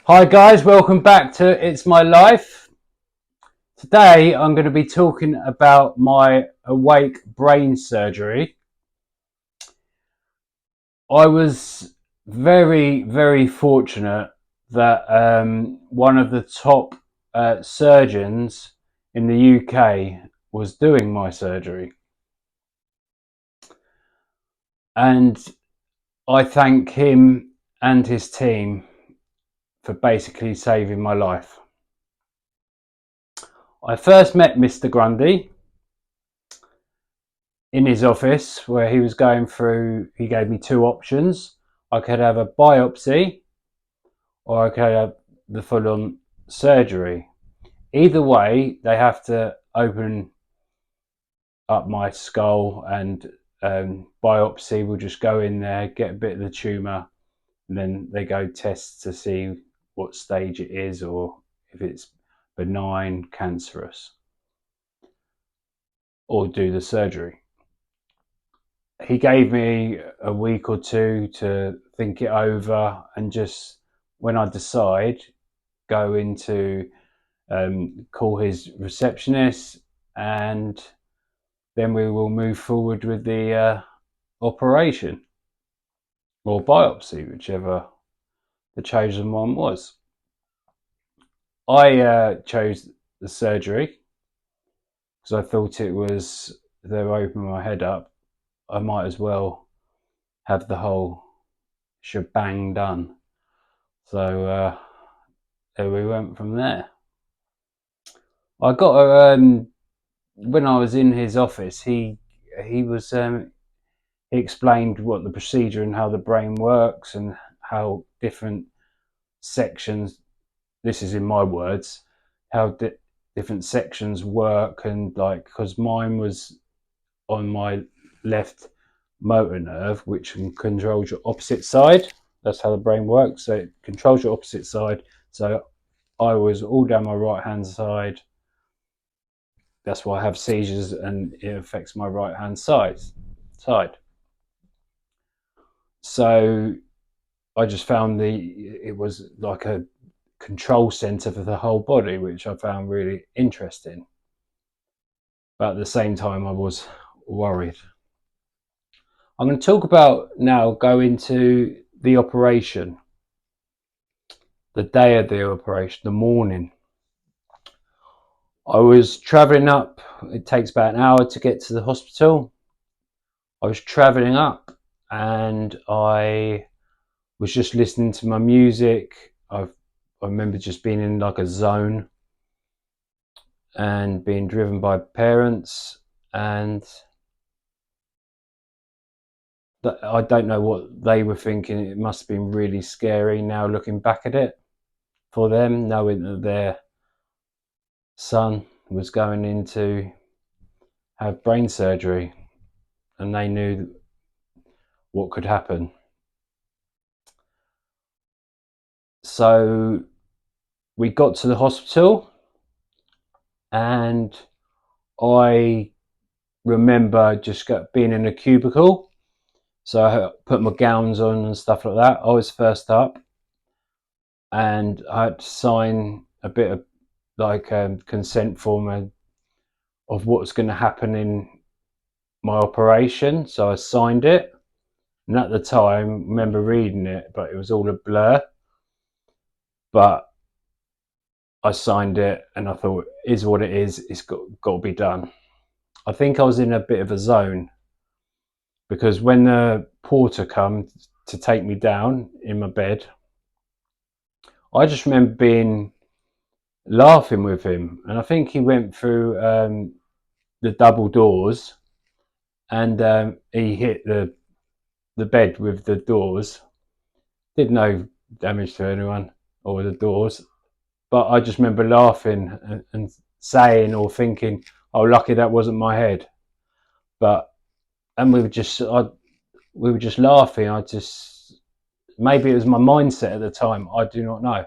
Hi guys, welcome back to It's My Life. Today I'm going to be talking about my awake brain surgery. I was very fortunate that one of the top surgeons in the UK was doing my surgery. And I thank him and his team for basically saving my life. I first met Mr. Grundy in his office where he was going through. He gave me two options. I could have a biopsy or I could have the full-on surgery. Either way, they have to open up my skull, and biopsy will just go in there, get a bit of the tumour, and then they go test to see what stage it is or if it's benign, cancerous, or do the surgery. He gave me a week or two to think it over, and just when I decide, go into call his receptionist, and then we will move forward with the operation or biopsy, whichever the chosen one was. I chose the surgery because I thought it was, if they were opening my head up, I might as well have the whole shebang done. So there we went from there. I got when I was in his office, he was he explained what the procedure and how the brain works and how different sections. This is in my words, how different sections work, and like, because mine was on my left motor nerve, which controls your opposite side. That's how the brain works. So it controls your opposite side. So I was all down my right hand side. That's why I have seizures, and it affects my right hand side. So I just found it was like a control center for the whole body, which I found really interesting. But at the same time, I was worried. I'm going to talk about now, go into the operation, the day of the operation, the morning. I was traveling up. It takes about an hour to get to the hospital. I was traveling up, and I was just listening to my music. I remember just being in like a zone and being driven by parents, and I don't know what they were thinking. It must have been really scary now looking back at it for them, knowing that their son was going in to have brain surgery, and they knew what could happen. So we got to the hospital, and I remember just being in a cubicle. So I put my gowns on and stuff like that. I was first up, and I had to sign a bit of like a consent form of what's going to happen in my operation. So I signed it, and at the time, I remember reading it, but it was all a blur. But I signed it, and I thought, is what it is. It's got to be done. I think I was in a bit of a zone, because when the porter come to take me down in my bed, I just remember laughing with him, and I think he went through the double doors, and he hit the bed with the doors. Did no damage to anyone or the doors, but I just remember laughing and saying or thinking, "Oh, lucky that wasn't my head." But and we were just laughing. Maybe it was my mindset at the time. I do not know,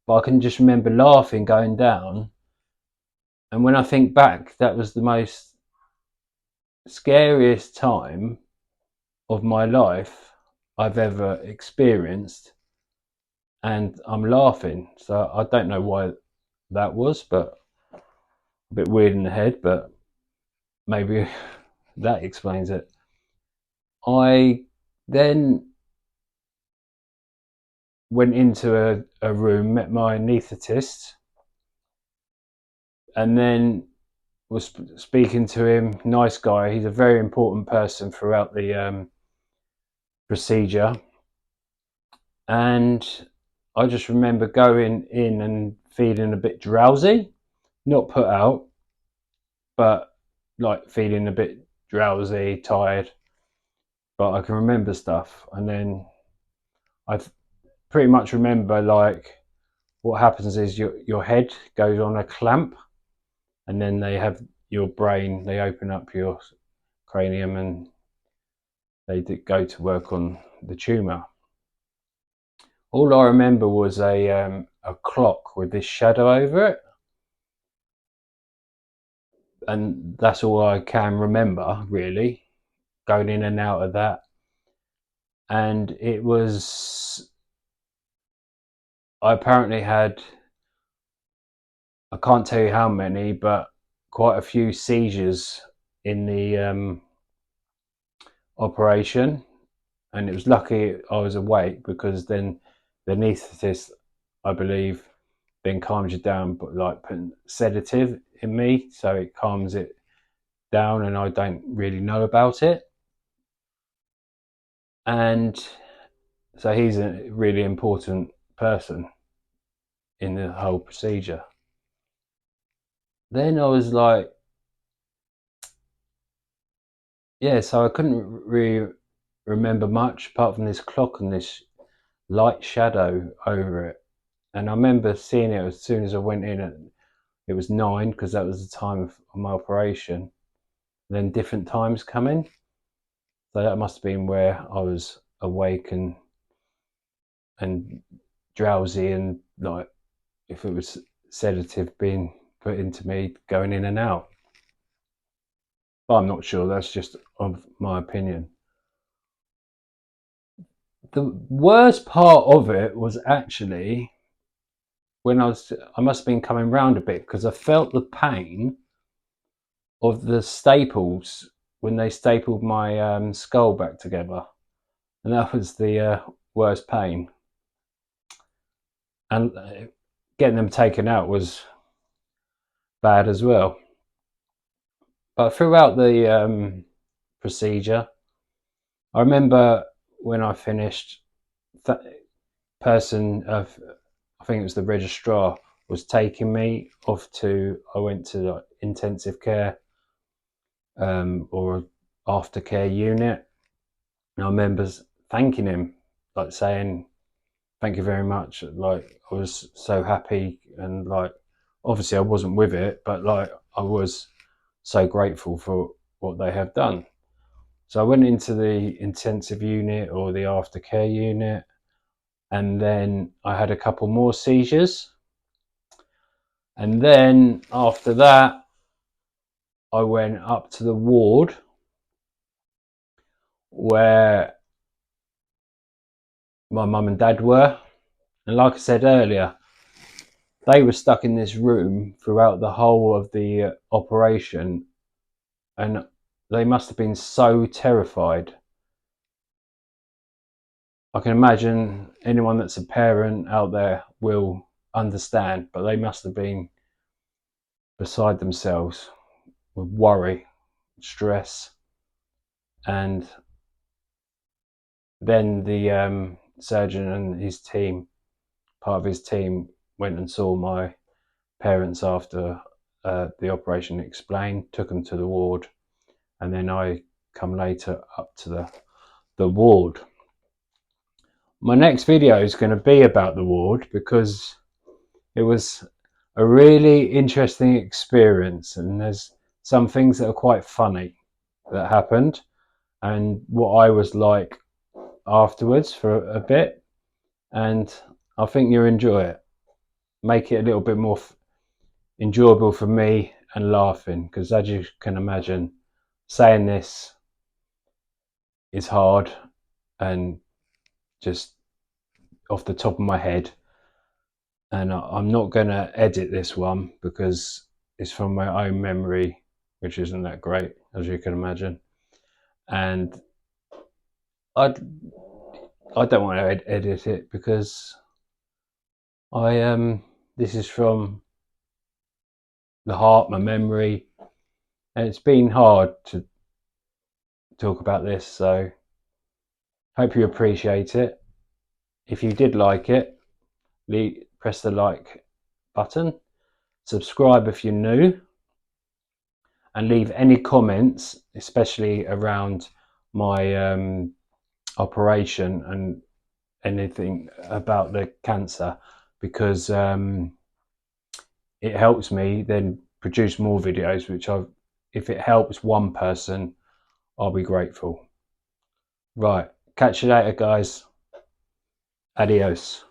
but I can just remember laughing going down. And when I think back, that was the most scariest time of my life I've ever experienced. and I'm laughing. So I don't know why that was, but a bit weird in the head, but maybe that explains it. I then went into a room, met my anaesthetist, and then was speaking to him. Nice guy. He's a very important person throughout the procedure. And I just remember going in and feeling a bit drowsy, not put out, but like feeling a bit drowsy, tired. But I can remember stuff. And then I pretty much remember like what happens is your head goes on a clamp, and then they have your brain, they open up your cranium and they go to work on the tumour. All I remember was a clock with this shadow over it, and that's all I can remember really, going in and out of that. And it was, I apparently had, I can't tell you how many, but quite a few seizures in the operation. And it was lucky I was awake, because then the anaesthetist, I believe, then calms you down, but like putting sedative in me, so it calms it down, and I don't really know about it. And so he's a really important person in the whole procedure. Then I was like, yeah, so I couldn't really remember much apart from this clock and this light shadow over it. And I remember seeing it as soon as I went in, and it was 9, because that was the time of my operation. And then different times coming, so that must have been where I was awake and drowsy, and like if it was sedative being put into me, going in and out. But I'm not sure, that's just of my opinion. The worst part of it was actually when I must have been coming round a bit, because I felt the pain of the staples when they stapled my skull back together, and that was the worst pain. And getting them taken out was bad as well. But throughout the procedure, I remember when I finished, that person of, I think it was the registrar, was taking me off to, I went to like intensive care or aftercare unit. And I remember thanking him, like saying, thank you very much. Like I was so happy, and like obviously I wasn't with it, but like I was so grateful for what they have done. So I went into the intensive unit or the aftercare unit, and then I had a couple more seizures. And then after that, I went up to the ward where my mum and dad were. And like I said earlier, they were stuck in this room throughout the whole of the operation, and they must have been so terrified. I can imagine anyone that's a parent out there will understand, but they must have been beside themselves with worry, stress. And then the surgeon and his team, part of his team, went and saw my parents after the operation explained, took them to the ward, and then I come later up to the ward. My next video is going to be about the ward, because it was a really interesting experience, and there's some things that are quite funny that happened, and what I was like afterwards for a bit. And I think you'll enjoy it. Make it a little bit more enjoyable for me, and laughing, because as you can imagine, saying this is hard, and just off the top of my head, and I'm not going to edit this one because it's from my own memory, which isn't that great, as you can imagine. And I don't want to edit it because this is from the heart, my memory, and it's been hard to talk about this. So hope you appreciate it. If you did like it, press the like button, subscribe if you're new, and leave any comments, especially around my operation and anything about the cancer, because it helps me then produce more videos, which if it helps one person, I'll be grateful. Right, catch you later, guys. Adios.